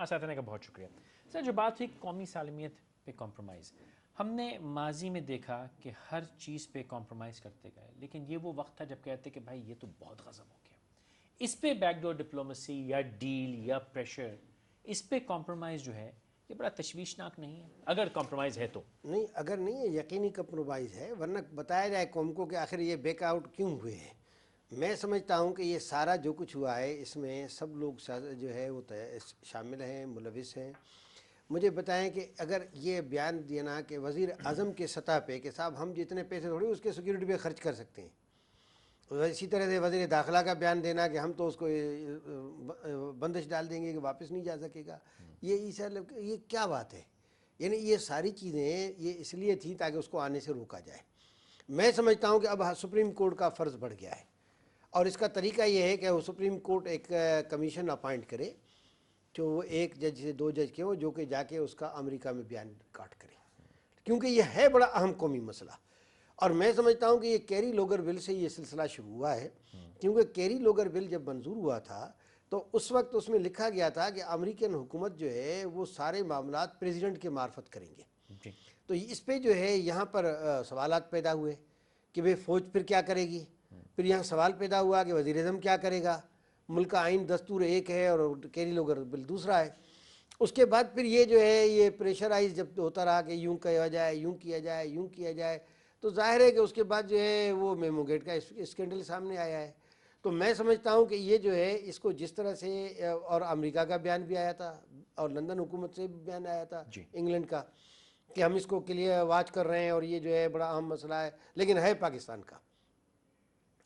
اساتذہ کا بہت شکریہ سر. جو بات ہوئی قومی سالمیت پہ کمپرومائز, ہم نے ماضی میں دیکھا کہ ہر چیز پہ کمپرومائز کرتے گئے, لیکن یہ وہ وقت تھا جب کہتے کہ بھائی یہ تو بہت غضب ہو گیا. اس پہ بیک ڈور ڈپلومسی یا ڈیل یا پریشر, اس پہ کمپرومائز جو ہے یہ بڑا تشویشناک نہیں ہے اگر کمپرومائز ہے تو؟ نہیں, اگر نہیں ہے یقینی کمپرومائز ہے, ورنہ بتایا جائے قوم کو کہ آخر یہ بیک آؤٹ کیوں ہوئے ہیں. میں سمجھتا ہوں کہ یہ سارا جو کچھ ہوا ہے اس میں سب لوگ جو ہے وہ شامل ہیں, ملوث ہیں. مجھے بتائیں کہ اگر یہ بیان دینا کہ وزیر اعظم کے سطح پہ کہ صاحب ہم جتنے پیسے تھوڑی اس کے سیکیورٹی پہ خرچ کر سکتے ہیں, اسی طرح سے وزیر داخلہ کا بیان دینا کہ ہم تو اس کو بندش ڈال دیں گے کہ واپس نہیں جا سکے گا, یہ کیا بات ہے؟ یعنی یہ ساری چیزیں یہ اس لیے تھیں تاکہ اس کو آنے سے روکا جائے. میں سمجھتا ہوں کہ اب سپریم کورٹ کا فرض بڑھ گیا ہے, اور اس کا طریقہ یہ ہے کہ وہ سپریم کورٹ ایک کمیشن اپائنٹ کرے جو وہ 1 جج سے 2 جج کے ہوں, جو کہ جا کے اس کا امریکہ میں بیان ریکارڈ کرے, کیونکہ یہ ہے بڑا اہم قومی مسئلہ. اور میں سمجھتا ہوں کہ یہ کیری لوگر بل سے یہ سلسلہ شروع ہوا ہے, کیونکہ کیری لوگر بل جب منظور ہوا تھا تو اس وقت اس میں لکھا گیا تھا کہ امریکن حکومت جو ہے وہ سارے معاملات پریزیڈنٹ کے معرفت کریں گے. تو اس پہ جو ہے یہاں پر سوالات پیدا ہوئے کہ بھئی فوج پھر کیا کرے گی. پھر یہاں سوال پیدا ہوا کہ وزیر اعظم کیا کرے گا. ملک کا آئین دستور ایک ہے اور کیری لوگر بل دوسرا ہے. اس کے بعد پھر یہ جو ہے یہ پریشرائز جب ہوتا رہا کہ یوں کیا جائے, یوں کیا جائے, یوں کیا جائے, تو ظاہر ہے کہ اس کے بعد جو ہے وہ میمو گیٹ کا اسکینڈل سامنے آیا ہے. تو میں سمجھتا ہوں کہ یہ جو ہے اس کو جس طرح سے, اور امریکہ کا بیان بھی آیا تھا اور لندن حکومت سے بھی بیان آیا تھا انگلینڈ کا کہ ہم اس کو کلیئر واچ کر رہے ہیں اور یہ جو ہے بڑا اہم مسئلہ ہے, لیکن ہے پاکستان کا.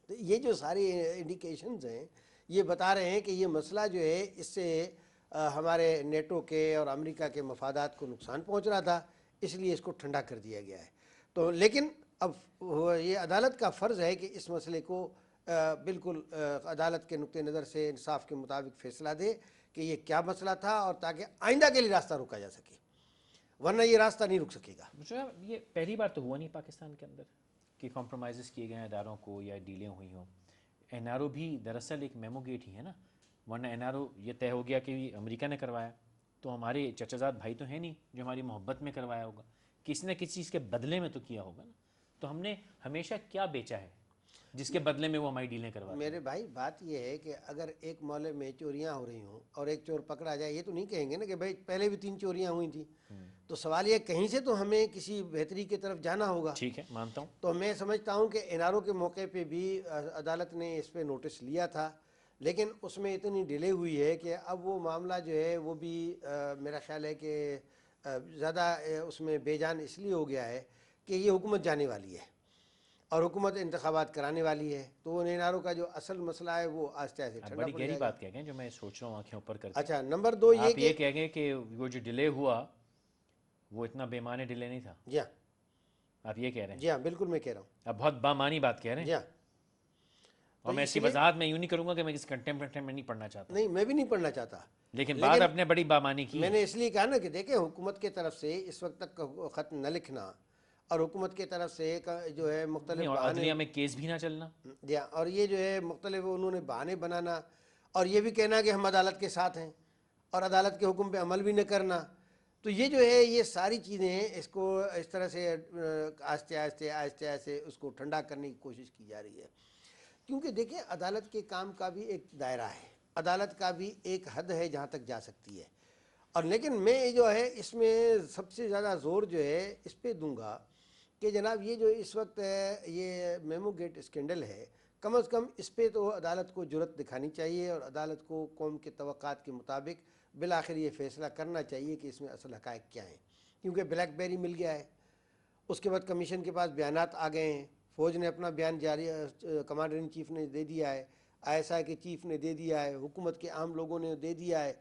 تو یہ جو ساری انڈیکیشنز ہیں یہ بتا رہے ہیں کہ یہ مسئلہ جو ہے اس سے ہمارے نیٹو کے اور امریکہ کے مفادات کو نقصان پہنچ رہا تھا, اس لیے اس کو ٹھنڈا کر دیا گیا ہے. تو لیکن اب یہ عدالت کا فرض ہے کہ اس مسئلے کو بالکل عدالت کے نقطہ نظر سے انصاف کے مطابق فیصلہ دے کہ یہ کیا مسئلہ تھا, اور تاکہ آئندہ کے لیے راستہ روکا جا سکے, ورنہ یہ راستہ نہیں رک سکے گا. یہ پہلی بار تو ہوا نہیں پاکستان کے اندر کہ کمپرومائزز کیے گئے اداروں کو یا ڈیلیں ہوئی ہوں. این آر او بھی دراصل ایک میمو گیٹ ہی ہے نا, ورنہ این آر او یہ طے ہو گیا کہ امریکہ نے کروایا, تو ہمارے چچا زاد بھائی تو ہیں نہیں جو ہماری محبت میں کروایا ہوگا, کسی نہ کسی چیز کے بدلے میں تو کیا ہوگا نا. تو ہم نے ہمیشہ کیا بیچا ہے جس کے بدلے میں وہ ہماری ڈیلیں کرواتے ہیں؟ میرے بھائی بات یہ ہے کہ اگر ایک محلے میں چوریاں ہو رہی ہوں اور ایک چور پکڑا جائے, یہ تو نہیں کہیں گے نا کہ بھائی پہلے بھی 3 چوریاں ہوئی تھیں. تو سوال یہ کہیں سے تو ہمیں کسی بہتری کی طرف جانا ہوگا. ٹھیک ہے, مانتا ہوں. تو میں سمجھتا ہوں کہ این آر او کے موقع پہ بھی عدالت نے اس پہ نوٹس لیا تھا, لیکن اس میں اتنی ڈیلے ہوئی ہے کہ اب وہ معاملہ جو ہے وہ بھی میرا خیال ہے کہ زیادہ اس میں بے جان اس لیے ہو گیا ہے کہ یہ حکومت جانے والی ہے اور حکومت انتخابات کرانے والی ہے. تو وہ این آر او کا جو اصل مسئلہ ہے وہ آہستہ آہستہ ٹھنڈا بڑی پڑ گہری جائے گا. بات کہہ گئے جو میں سوچ رہا ہوں آنکھیں اوپر کر کے. اچھا, نمبر 2 یہ آپ یہ کہہ گئے کہ وہ جو ڈیلے ہوا وہ اتنا بے معنی ڈیلے نہیں تھا. جی ہاں, آپ یہ کہہ رہے ہیں؟ جی ہاں بالکل میں کہہ رہا ہوں. آپ بہت بامانی بات کہہ رہے ہیں. جی ہاں, اور میں اس کی وضاحت میں یوں نہیں کروں گا کہ میں کسی کنٹمپٹ میں نہیں پڑھنا چاہتا, نہیں میں بھی نہیں پڑھنا چاہتا, لیکن بات آپ نے بڑی بامانی کی. میں نے اس لیے کہا نا کہ دیکھیں حکومت کی طرف سے اس وقت تک خط نہ لکھنا اور حکومت کی طرف سے جو ہے مختلف اور عدلیہ میں کیس بھی نہ چلنا, اور یہ جو ہے مختلف انہوں نے بہانے بنانا اور یہ بھی کہنا کہ ہم عدالت کے ساتھ ہیں اور عدالت کے حکم پہ عمل بھی نہ کرنا. تو یہ جو ہے یہ ساری چیزیں اس کو اس طرح سے آہستہ آہستہ آہستہ آہستہ اس کو ٹھنڈا کرنے کی کوشش کی جا رہی ہے. کیونکہ دیکھیں عدالت کے کام کا بھی ایک دائرہ ہے, عدالت کا بھی ایک حد ہے جہاں تک جا سکتی ہے. اور لیکن میں جو ہے اس میں سب سے زیادہ زور جو ہے اس پہ دوں گا کہ جناب یہ جو اس وقت یہ میمو گیٹ اسکینڈل ہے, کم از کم اس پہ تو عدالت کو جرأت دکھانی چاہیے اور عدالت کو قوم کے توقعات کے مطابق بالآخر یہ فیصلہ کرنا چاہیے کہ اس میں اصل حقائق کیا ہیں. کیونکہ بلیک بیری مل گیا ہے, اس کے بعد کمیشن کے پاس بیانات آ گئے ہیں, فوج نے اپنا بیان جاری, کمانڈر ان چیف نے دے دیا ہے, آئی ایس آئی کے چیف نے دے دیا ہے, حکومت کے عام لوگوں نے دے دیا ہے.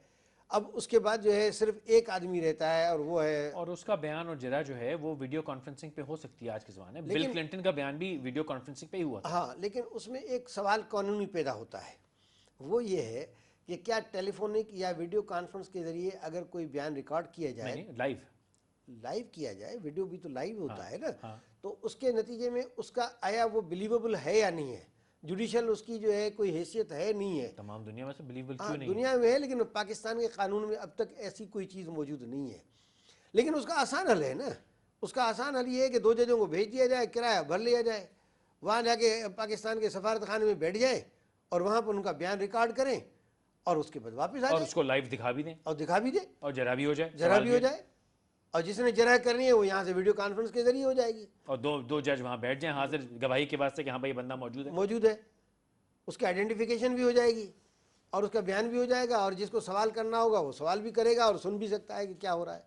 اب اس کے بعد جو ہے صرف ایک آدمی رہتا ہے اور وہ ہے, اور اس کا بیان اور جرا جو ہے وہ ویڈیو کانفرنسنگ پہ ہو سکتی ہے آج کے زمانے میں. بل کلنٹن کا بیان بھی ویڈیو کانفرنسنگ پہ ہی ہوا تھا. ہاں, لیکن اس میں ایک سوال قانونی پیدا ہوتا ہے, وہ یہ ہے کہ کیا ٹیلی فونک یا ویڈیو کانفرنس کے ذریعے اگر کوئی بیان ریکارڈ کیا جائے, لائیو کیا جائے, ویڈیو بھی تو لائیو ہوتا ہے نا, تو اس کے نتیجے میں اس کا آیا وہ بلیویبل ہے یا نہیں ہے. جوڈیشل اس کی جو ہے کوئی حیثیت ہے نہیں ہے. تمام دنیا میں سے بلیویبل ہاں کیوں نہیں ہے؟ دنیا میں ہے لیکن پاکستان کے قانون میں اب تک ایسی کوئی چیز موجود نہیں ہے. لیکن اس کا آسان حل ہے نا. اس کا آسان حل یہ ہے کہ 2 ججوں کو بھیج دیا جائے, کرایہ بھر لیا جائے, وہاں جا کے پاکستان کے سفارت خانے میں بیٹھ جائے اور وہاں پر ان کا بیان ریکارڈ کریں اور اس کے بعد واپس آ اور جائے اس کو لائیو دکھا بھی دیں اور دکھا بھی دیں, اور جرا بھی ہو جائے, جرا سوال بھی ہو جائے. اور جس نے جرح کرنی ہے وہ یہاں سے ویڈیو کانفرنس کے ذریعے ہو جائے گی, اور دو جج وہاں بیٹھ جائیں حاضر گواہی کے واسطے کہ ہاں بھائی یہ بندہ موجود ہے. اس کی آئیڈینٹیفیکیشن بھی ہو جائے گی اور اس کا بیان بھی ہو جائے گا, اور جس کو سوال کرنا ہوگا وہ سوال بھی کرے گا اور سن بھی سکتا ہے کہ کیا ہو رہا ہے.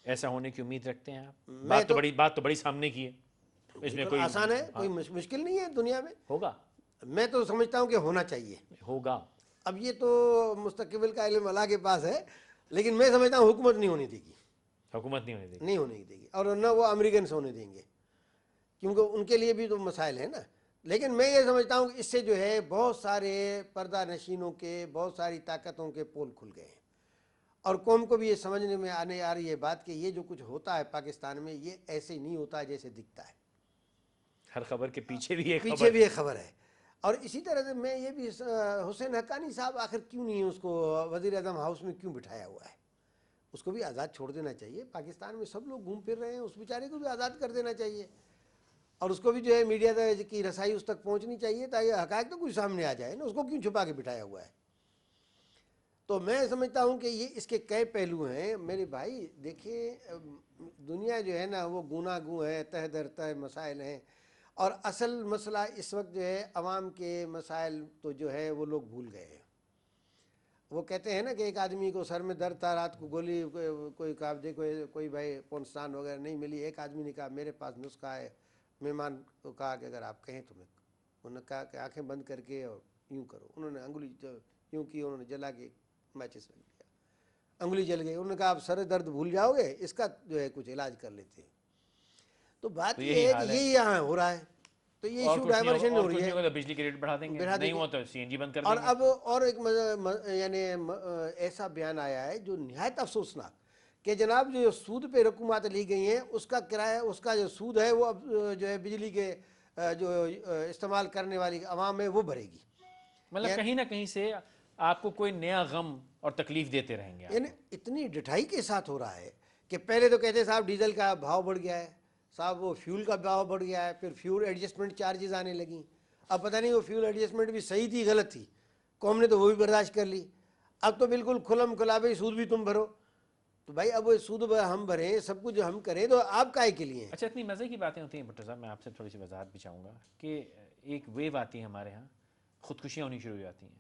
ایسا ہونے کی امید رکھتے ہیں آپ؟ میں بات تو بڑی سامنے کی ہے, اس میں کوئی آسان ہے, کوئی مشکل نہیں ہے دنیا میں. ہوگا, میں تو سمجھتا ہوں کہ ہونا چاہیے. ہوگا. اب یہ تو مستقبل کا علم اللہ کے پاس ہے, لیکن میں سمجھتا ہوں حکومت نہیں ہونی دے گی. حکومت نہیں ہونے دے گی. نہیں ہونے دے گی, اور نہ وہ امریکنس ہونے دیں گے, کیونکہ ان کے لیے بھی تو مسائل ہیں نا. لیکن میں یہ سمجھتا ہوں کہ اس سے جو ہے بہت سارے پردہ نشینوں کے, بہت ساری طاقتوں کے پول کھل گئے ہیں, اور قوم کو بھی یہ سمجھنے میں آنے آ رہی ہے بات کہ یہ جو کچھ ہوتا ہے پاکستان میں یہ ایسے ہی نہیں ہوتا جیسے دکھتا ہے. ہر خبر کے پیچھے بھی ایک خبر ہے. اور اسی طرح سے میں یہ بھی, حسین حقانی صاحب آخر کیوں نہیں اس کو وزیر اعظم ہاؤس میں کیوں بٹھایا ہوا ہے؟ اس کو بھی آزاد چھوڑ دینا چاہیے. پاکستان میں سب لوگ گھوم پھر رہے ہیں, اس بیچارے کو بھی آزاد کر دینا چاہیے, اور اس کو بھی جو ہے میڈیا کی رسائی اس تک پہنچنی چاہیے تاکہ حقائق تو کچھ سامنے آ جائے نا. اس کو کیوں چھپا کے بٹھایا ہوا ہے؟ تو میں سمجھتا ہوں کہ یہ اس کے کئی پہلو ہیں میرے بھائی. دیکھیں دنیا جو ہے نا وہ گونا گوں ہے, تہ در تہ مسائل ہیں, اور اصل مسئلہ اس وقت جو ہے عوام کے مسائل تو جو ہے وہ لوگ بھول گئے ہیں. وہ کہتے ہیں نا کہ ایک آدمی کو سر میں درد تھا, رات کو گولی کوئی کہا دیکھو کوئی بھائی پونستان وغیرہ نہیں ملی, ایک آدمی نے کہا میرے پاس نسخہ ہے. مہمان کو کہا کہ اگر آپ کہیں تو میں, انہوں نے کہا کہ آنکھیں بند کر کے اور یوں کرو. انہوں نے انگلی یوں کی, انہوں نے جلا کے میچز رکھ دیا, انگلی جل گئی. انہوں نے کہا آپ سر درد بھول جاؤ گے, اس کا جو ہے کچھ علاج کر لیتے ہیں. تو بات یہ ہے کہ یہ یہاں ہو رہا ہے, تو یہ ایشو ڈائیورشن ہو رہی ہے. بجلی کے ریٹ بڑھا دیں گے, نہیں ہوا تو سی این جی بند کر اور دیں گے. اب اور ایک یعنی ایسا بیان آیا ہے جو نہایت افسوسناک, کہ جناب جو سود پہ رقومات لی گئی ہیں اس کا کرایہ, اس کا جو سود ہے وہ اب جو ہے بجلی کے جو استعمال کرنے والی عوام ہے وہ بھرے گی. مطلب کہیں نہ کہیں سے آپ کو کوئی نیا غم اور تکلیف دیتے رہیں گے. یعنی اتنی ڈٹھائی کے ساتھ ہو رہا ہے کہ پہلے تو کہتے صاحب ڈیزل کا بھاؤ بڑھ گیا ہے, صاحب وہ فیول کا بھاؤ بڑھ گیا ہے, پھر فیول ایڈجسٹمنٹ چارجز آنے لگیں. اب پتہ نہیں وہ فیول ایڈجسٹمنٹ بھی صحیح تھی غلط تھی, قوم نے تو وہ بھی برداشت کر لی. اب تو بالکل کھلم کھلا بھائی سود بھی تم بھرو. تو بھائی اب وہ سود ہم بھریں, سب کچھ ہم کریں, تو آپ کائے کے لیے ہیں؟ اچھا اتنی مزے کی باتیں ہوتی ہیں بھٹو صاحب, میں آپ سے تھوڑی سی وضاحت بھی چاہوں گا کہ ایک ویو آتی ہے ہمارے ہاں, خودکشیاں ہونی شروع ہو جاتی ہیں.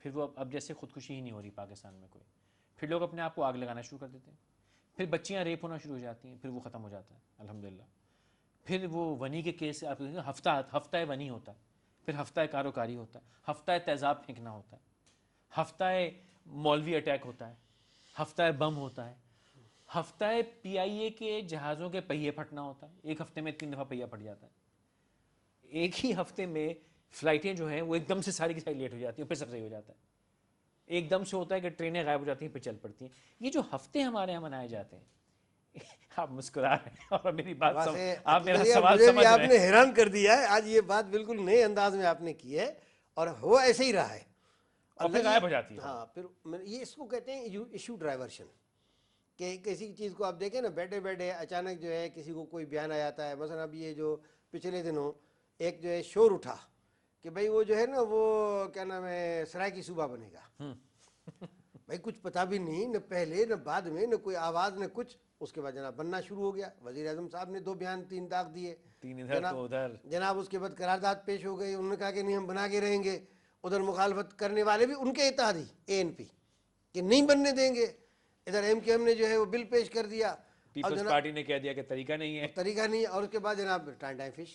پھر وہ اب جیسے خودکشی ہی نہیں ہو رہی پاکستان میں کوئی, پھر لوگ اپنے آپ کو آگ لگانا شروع کر دیتے ہیں. پھر بچیاں ریپ ہونا شروع ہو جاتی ہیں, پھر وہ ختم ہو جاتا ہے الحمدللہ. پھر وہ ونی کے کیس آپ ہفتہ ونی ہوتا ہے, پھر ہفتہ کاروکاری ہوتا ہے, ہفتہ تیزاب پھینکنا ہوتا ہے, ہفتہ مولوی اٹیک ہوتا ہے, ہفتہ بم ہوتا ہے, ہفتہ پی آئی اے کے جہازوں کے پہیے پھٹنا ہوتا ہے. ایک ہفتے میں 3 دفعہ پہیہ پھٹ جاتا ہے. ایک ہی ہفتے میں فلائٹیں جو ہیں وہ ایک دم سے ساری کی ساری لیٹ ہو جاتی ہیں, پھر سب صحیح ہو جاتا ہے. ایک دم سے ہوتا ہے کہ ٹرینیں غائب ہو جاتی ہیں, پھر چل پڑتی ہیں. یہ جو ہفتے ہمارے یہاں منائے جاتے ہیں, آپ مسکرا رہے ہیں اور میری بات آپ میرا سوال سمجھ رہے ہیں. آپ نے حیران کر دیا ہے آج, یہ بات بالکل نئے انداز میں آپ نے کی ہے, اور وہ ایسے ہی رہا ہے اور پھر غائب ہو جاتی ہے. ہاں پھر یہ اس کو کہتے ہیں ایشو ڈرائیورشن, کہ کسی چیز کو آپ دیکھیں نا بیٹھے بیٹھے اچانک جو ہے کسی کو کوئی بیان آ جاتا ہے. مثلا اب یہ جو پچھلے دنوں ایک جو ہے شور اٹھا کہ بھائی وہ جو ہے نا وہ کیا نام ہے سرائیکی صوبہ بنے گا. بھائی کچھ پتہ بھی نہیں, نہ پہلے نہ بعد میں, نہ کوئی آواز نہ کچھ. اس کے بعد جناب بننا شروع ہو گیا. وزیر اعظم صاحب نے 2 بیان 3 طاق دیے, 3 ادھر تو ادھر. جناب اس کے بعد قرارداد پیش ہو گئی, انہوں نے کہا کہ نہیں ہم بنا کے رہیں گے. ادھر مخالفت کرنے والے بھی ان کے اتحادی ANP کہ نہیں بننے دیں گے. ادھر MKM نے جو ہے وہ بل پیش کر دیا, پیپلز پارٹی نے کہہ دیا کہ طریقہ نہیں ہے, طریقہ نہیں ہے. اور اس کے بعد جناب ٹائم فش.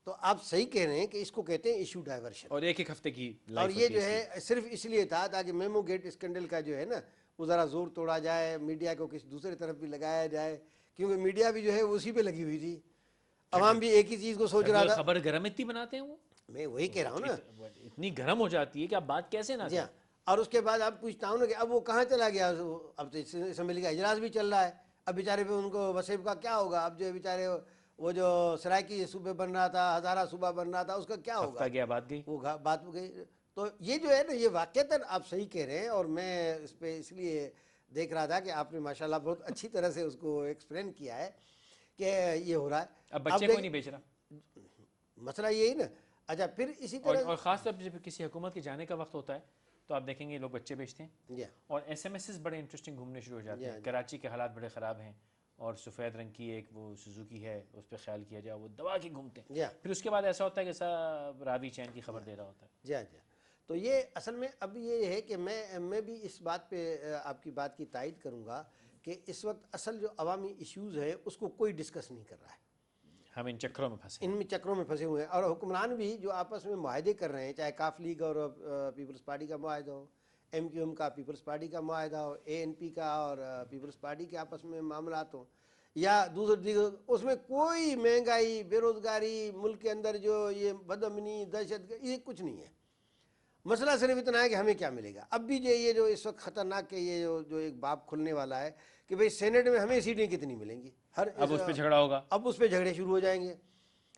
تو آپ صحیح کہہ رہے ہیں کہ اس کو کہتے ہیں ایشو ڈائیورشن. اور ایک ہفتے کی اور یہ جو ہے صرف اس لیے تھا تاکہ میمو گیٹ اسکینڈل کا جو ہے نا وہ ذرا زور توڑا جائے, میڈیا کو کسی دوسرے طرف بھی لگایا جائے, کیونکہ میڈیا بھی جو ہے اسی پہ لگی ہوئی تھی. عوام بھی ایک ہی چیز کو سوچ رہا تھا. خبر گرم اتنی بناتے ہیں وہ, میں وہی کہہ رہا ہوں نا, اتنی گرم ہو جاتی ہے کہ آپ بات کیسے نہ کریں. اور اس کے بعد آپ پوچھتا ہوں نا کہ اب وہ کہاں چلا گیا. اب تو اسمبلی کا اجلاس بھی چل رہا ہے, اب بیچارے پہ ان کو وسیب کا کیا ہوگا. اب جو ہے بیچارے وہ جو سرائکی صوبے بن رہا تھا، ہزارہ صوبہ بن رہا تھا، اس کا کیا ہوگا؟ ہفتہ گیا بات گئی. وہ بات ہو گئی. تو یہ جو ہے نا، یہ واقعتاً آپ صحیح کہہ رہے ہیں، اور میں اس پہ اس لیے دیکھ رہا تھا کہ آپ نے ماشاءاللہ بہت اچھی طرح سے اس کو ایکسپلین کیا ہے کہ یہ ہو رہا ہے. اب بچے کوئی نہیں بیچ رہا. مسئلہ یہی نا. اچھا، پھر اسی طرح اور خاص طور پہ جب کسی حکومت کے جانے کا وقت ہوتا ہے تو آپ دیکھیں گے لوگ بچے بیچتے ہیں. اور ایس ایم ایسز بڑے انٹرسٹنگ گھومنے شروع ہو جاتے ہیں. کراچی کے حالات بڑے خراب ہیں، اور سفید رنگ کی ایک وہ سوزوکی ہے، اس پہ خیال کیا جائے وہ دبا کے گھومتے ہیں. پھر اس کے بعد ایسا ہوتا ہے کہ سب راوی چین کی خبر دے رہا ہوتا ہے. جی. تو یہ اصل میں اب یہ ہے کہ میں بھی اس بات پہ آپ کی بات کی تائید کروں گا کہ اس وقت اصل جو عوامی ایشوز ہے اس کو کوئی ڈسکس نہیں کر رہا ہے. ہم ان چکروں میں پھنسے ہیں. ان میں چکروں میں پھنسے ہوئے ہیں، اور حکمران بھی جو آپس میں معاہدے کر رہے ہیں، چاہے کاف لیگ اور پیپلز پارٹی کا معاہدہ ہو، ایم کیو ایم کا پیپلز پارٹی کا معاہدہ ہو، اے این پی کا اور پیپلز پارٹی کے آپس میں معاملات ہوں، یا دیگر، اس میں کوئی مہنگائی، بے روزگاری، ملک کے اندر جو یہ بد امنی، دہشت گردی، یہ کچھ نہیں ہے. مسئلہ صرف اتنا ہے کہ ہمیں کیا ملے گا. اب بھی یہ جو اس وقت خطرناک ہے، یہ جو ایک باب کھلنے والا ہے کہ بھئی سینٹ میں ہمیں سیٹیں کتنی ملیں گی. اب اس پہ جھگڑا ہوگا. اب اس پہ جھگڑے شروع ہو جائیں گے،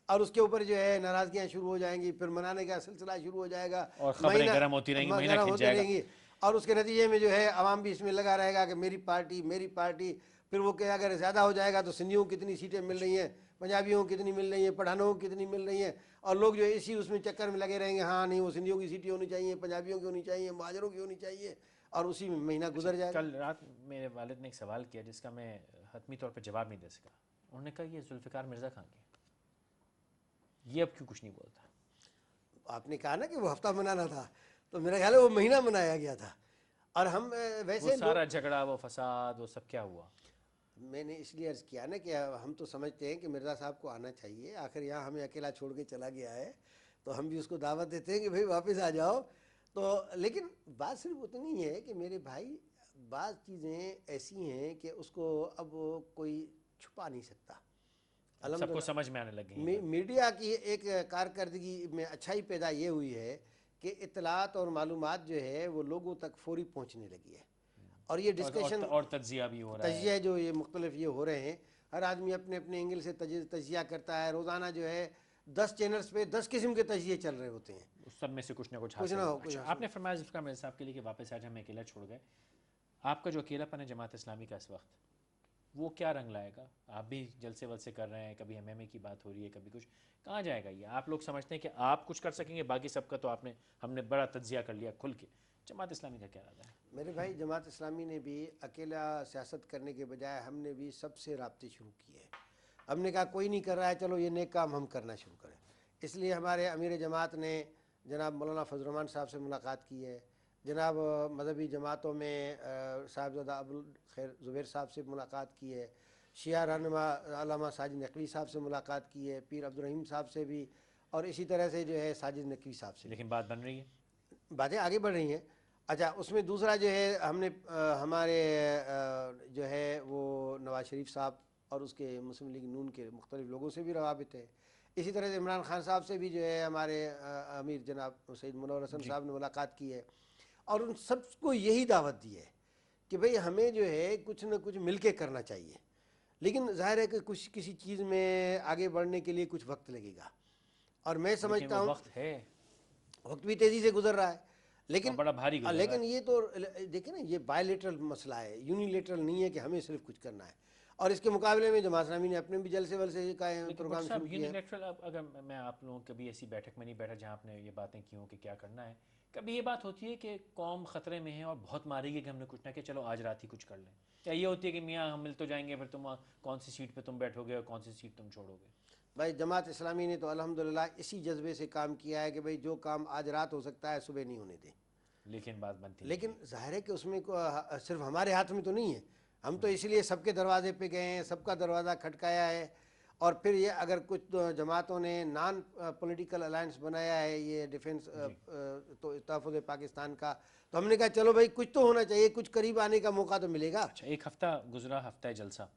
اور اس کے اوپر جو ہے ناراضگیاں شروع ہو جائیں گی، پھر منانے کا سلسلہ شروع ہو جائے گا، اور خبریں گرم ہوتی رہیں گی، مہینہ گرم کھنچ ہوتے جائے گا. رہیں گی. اور اس کے نتیجے میں جو ہے عوام بھی اس میں لگا رہے گا کہ میری پارٹی میری پارٹی. پھر وہ کہ اگر زیادہ ہو جائے گا تو سندھیوں کو کتنی سیٹیں مل رہی ہیں، پنجابیوں کو کتنی مل رہی ہیں، پٹھانوں کو کتنی مل رہی ہیں، اور لوگ جو اسی اس میں چکر میں لگے رہیں گے، ہاں نہیں وہ سندھیوں کی سیٹیں ہونی چاہیے، پنجابیوں کی ہونی چاہیے، مہاجروں کی ہونی چاہیے، اور اسی میں مہینہ گزر جائے گا. کل رات میرے والد نے ایک سوال کیا جس کا میں حتمی طور پہ جواب نہیں دے سکا. انہوں نے کہا یہ ذوالفقار مرزا خان کے یہ اب کیوں کچھ نہیں بولتا. آپ نے کہا نا کہ وہ ہفتہ منانا تھا، تو میرا خیال ہے وہ مہینہ منایا گیا تھا. اور ہم ویسے وہ سارا جھگڑا، وہ فساد، وہ سب کیا ہوا؟ میں نے اس لیے عرض کیا نا کہ ہم تو سمجھتے ہیں کہ مرزا صاحب کو آنا چاہیے. آخر یہاں ہمیں اکیلا چھوڑ کے چلا گیا ہے، تو ہم بھی اس کو دعوت دیتے ہیں کہ بھئی واپس آ جاؤ. تو لیکن بات صرف اتنی ہے کہ میرے بھائی بعض چیزیں ایسی ہیں کہ اس کو اب کوئی چھپا نہیں سکتا. سب کو سمجھ میں آنے لگ گئی. میڈیا کی ایک کارکردگی میں اچھائی پیدا یہ ہوئی ہے کہ اطلاعات اور معلومات جو ہے وہ لوگوں تک فوری پہنچنے لگی ہے. اور یہ ڈسکشن اور تجزیہ بھی ہو رہا ہے. تجزیہ جو یہ مختلف یہ ہو رہے ہیں، ہر آدمی اپنے اپنے اینگل سے تجزیہ کرتا ہے. روزانہ جو ہے 10 چینلز پہ 10 قسم کے تجزیے چل رہے ہوتے ہیں. اس سب میں سے کچھ نہ کچھ کچھ حاصل نہ ہو. ہو کچھ. آپ نے فرمایا ذوالفقار مرزا صاحب کے لیے کہ واپس آج ہمیں اکیلا چھوڑ گئے. آپ کا جو اکیلا پن ہے جماعت اسلامی کا اس وقت، وہ کیا رنگ لائے گا؟ آپ بھی جلسے ولسے کر رہے ہیں، کبھی ایم ایم اے کی بات ہو رہی ہے، کبھی کچھ. کہاں جائے گا یہ؟ آپ لوگ سمجھتے ہیں کہ آپ کچھ کر سکیں گے، باقی سب کا تو ہم نے بڑا تجزیہ کر لیا کھل کے. جماعت اسلامی کا کیا ارادہ ہے؟ میرے بھائی جماعت اسلامی نے بھی اکیلا سیاست کرنے کے بجائے ہم نے بھی سب سے رابطے شروع کیے ہیں. ہم نے کہا کوئی نہیں کر رہا ہے، چلو یہ نیک کام ہم کرنا شروع کریں. اس لیے ہمارے امیر جماعت نے جناب مولانا فضل الرحمان صاحب سے ملاقات کی ہے، جناب مذہبی جماعتوں میں صاحبزادہ ابوالخیر زبیر صاحب سے ملاقات کی ہے، شیعہ رہنما علامہ ساجد نقوی صاحب سے ملاقات کی ہے، پیر عبدالرحیم صاحب سے بھی، اور اسی طرح سے جو ہے ساجد نقوی صاحب سے. لیکن بات بن رہی ہے، باتیں آگے بڑھ رہی ہیں. اچھا، اس میں دوسرا جو ہے ہم نے ہمارے جو ہے وہ نواز شریف صاحب اور اس کے مسلم لیگ نون کے مختلف لوگوں سے بھی روابط ہے. اسی طرح سے عمران خان صاحب سے بھی جو ہے ہمارے امیر جناب سید منور حسن صاحب نے ملاقات کی ہے، اور ان سب کو یہی دعوت دی ہے کہ بھئی ہمیں جو ہے کچھ نہ کچھ مل کے کرنا چاہیے. لیکن ظاہر ہے کہ کچھ کسی چیز میں آگے بڑھنے کے لیے کچھ وقت لگے گا، اور میں سمجھتا ہوں وقت ہے، وقت بھی تیزی سے گزر رہا ہے. لیکن بڑا بھاری گزر رہا ہے. لیکن یہ تو دیکھیں نا، یہ بائی لیٹرل مسئلہ ہے، یونیلیٹرل نہیں ہے کہ ہمیں صرف کچھ کرنا ہے. اور اس کے مقابلے میں جماعت اسلامی نے اپنے بھی جلسے ولسے کا پروگرام شروع کیا ہے. یونیلیٹرل، اگر میں آپ لوگوں کبھی ایسی بیٹھک میں نہیں بیٹھا جہاں آپ نے یہ باتیں کی ہوں کہ کیا کرنا ہے. کبھی یہ بات ہوتی ہے کہ قوم خطرے میں ہے اور بہت مارے گی کہ ہم نے کچھ نہ کہ چلو آج رات ہی کچھ کر لیں. کیا یہ ہوتی ہے کہ میاں ہم مل تو جائیں گے، پھر تم کون سی سیٹ پہ تم بیٹھو گے اور کون سی سیٹ تم چھوڑو گے؟ بھائی جماعت اسلامی نے تو الحمدللہ اسی جذبے سے کام کیا ہے کہ بھئی جو کام آج رات ہو سکتا ہے صبح نہیں ہونے دیں. لیکن بات بنتی ہے. لیکن ظاہر ہے کہ اس میں صرف ہمارے ہاتھ میں تو نہیں ہے. ہم تو اس لیے سب کے دروازے پہ گئے ہیں، سب کا دروازہ کھٹکایا ہے. اور پھر یہ اگر کچھ جماعتوں نے نان پولیٹیکل الائنس بنایا ہے یہ ڈیفنس تو تحفظ پاکستان کا، تو ہم نے کہا چلو بھائی کچھ تو ہونا چاہیے، کچھ قریب آنے کا موقع تو ملے گا. اچھا، ایک ہفتہ گزرا، ہفتہ جلسہ،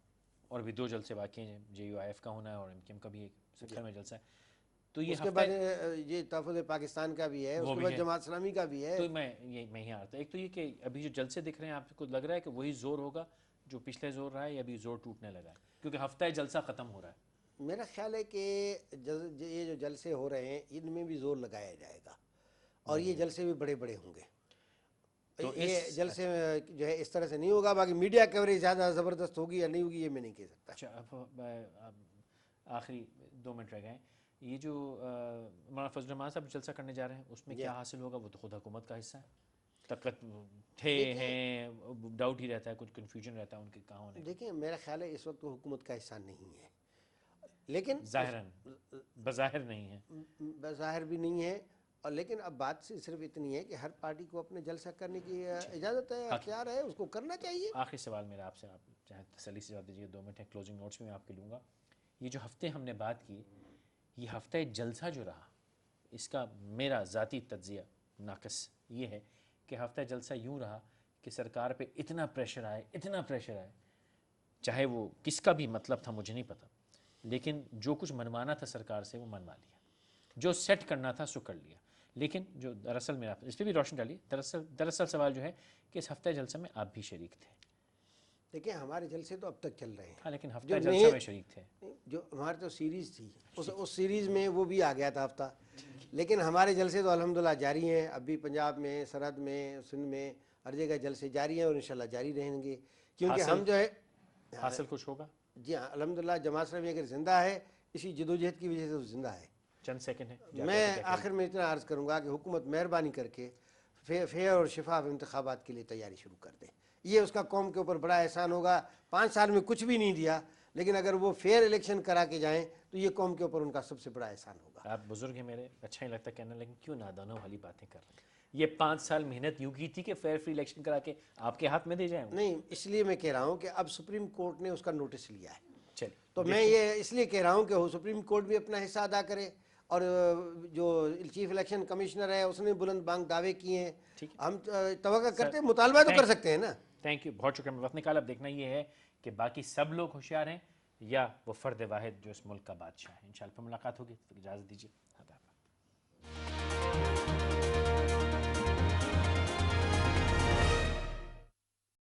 اور بھی 2 جلسے باقی ہیں. جے یو آئی ایف کا ہونا ہے اور ایم کیو ایم کا بھی ایک سکھر میں جلسہ ہے. تو یہ اس کے بعد یہ تحفظ پاکستان کا بھی ہے، اس کے بعد جماعت اسلامی کا بھی ہے. تو میں یہی آتا. ایک تو یہ کہ ابھی جو جلسے دکھ رہے ہیں آپ کو لگ رہا ہے کہ وہی زور ہوگا جو پچھلے زور رہا ہے، یا ابھی زور ٹوٹنے لگا ہے؟ کیونکہ ہفتہ جلسہ ختم ہو رہا ہے. میرا خیال ہے کہ یہ جو جلسے ہو رہے ہیں ان میں بھی زور لگایا جائے گا اور یہ جلسے بھی بڑے بڑے ہوں گے. یہ جلسے جو ہے اس طرح سے نہیں ہوگا. باقی میڈیا کوریج زیادہ زبردست ہوگی یا نہیں ہوگی یہ میں نہیں کہہ سکتا. اچھا اب آخری 2 منٹ رہ گئے. یہ جو مولانا فضل الرحمان صاحب جلسہ کرنے جا رہے ہیں اس میں کیا حاصل ہوگا؟ وہ تو خود حکومت کا حصہ ہے. طاقت تھے ہیں ڈاؤٹ ہی رہتا ہے, کچھ کنفیوژن رہتا ہے ان کے کہاں ہونے. دیکھیں میرا خیال ہے اس وقت وہ حکومت کا حصہ نہیں ہے, لیکن ظاہراً بظاہر نہیں ہے, بظاہر بھی نہیں ہے. اور لیکن اب بات صرف اتنی ہے کہ ہر پارٹی کو اپنے جلسہ کرنے کی اجازت ہے, اختیار ہے, اس کو کرنا چاہیے. آخری سوال میرا آپ سے, آپ چاہے تسلی سے جواب دیجیے, 2 منٹ ہے, کلوزنگ نوٹس میں آپ کے لوں گا. یہ جو ہفتے ہم نے بات کی, یہ ہفتہ جلسہ جو رہا, اس کا میرا ذاتی تجزیہ ناقص یہ ہے کہ ہفتہ جلسہ یوں رہا کہ سرکار پہ اتنا پریشر آئے, چاہے وہ کس کا بھی مطلب تھا مجھے نہیں پتا, لیکن جو کچھ منوانا تھا سرکار سے وہ منوا لیا, جو سیٹ کرنا تھا سو کر لیا. لیکن جو دراصل میرا اس پہ بھی روشن ڈالیے, دراصل سوال جو ہے کہ اس ہفتہ جلسہ میں آپ بھی شریک تھے. دیکھیں ہمارے جلسے تو اب تک چل رہے ہیں. ہاں لیکن ہفتہ جلسہ میں شریک تھے. جو ہماری تو سیریز تھی اس سیریز میں وہ بھی آ گیا تھا ہفتہ, لیکن ہمارے جلسے تو الحمدللہ جاری ہیں. ابھی پنجاب میں, سرحد میں, سندھ میں, ہر جگہ جلسے جاری ہیں اور انشاءاللہ جاری رہیں گے, کیونکہ ہم جو ہے حاصل کچھ ہوگا. جی ہاں الحمدللہ جماعت اسلامی اگر زندہ ہے اسی جدوجہد کی وجہ سے تو زندہ ہے. چند سیکنڈ ہے, میں آخر میں اتنا عرض کروں گا کہ حکومت مہربانی کر کے فیئر اور شفاف انتخابات کے لیے تیاری شروع کر دے. یہ اس کا قوم کے اوپر بڑا احسان ہوگا. 5 سال میں کچھ بھی نہیں دیا, لیکن اگر وہ فیئر الیکشن کرا کے جائیں تو یہ قوم کے اوپر ان کا سب سے بڑا احسان ہوگا. آپ بزرگ ہیں میرے, اچھا نہیں لگتا کہنا, لیکن کیوں نادانوں والی باتیں کر رہے ہیں. یہ 5 سال محنت یوں کی تھی کہ فیئر فری الیکشن کرا کے آپ کے ہاتھ میں دے جائیں. نہیں, اس لیے میں کہہ رہا ہوں کہ اب سپریم کورٹ نے اس کا نوٹس لیا ہے, چلیے تو میں یہ اس لیے کہہ رہا ہوں کہ سپریم کورٹ بھی اپنا حصہ ادا کرے, اور جو چیف الیکشن کمشنر ہے اس نے بلند بانگ دعوے کیے ہیں. ہم توقع کرتے ہیں, مطالبہ تو کر سکتے ہیں نا. تھینک یو, بہت شکریہ. وقت نکالا. اب دیکھنا یہ ہے کہ باقی سب لوگ ہوشیار ہیں یا وہ فرد واحد جو اس ملک کا بادشاہ ہے. انشاءاللہ پھر ملاقات ہوگی, اجازت دیجیے.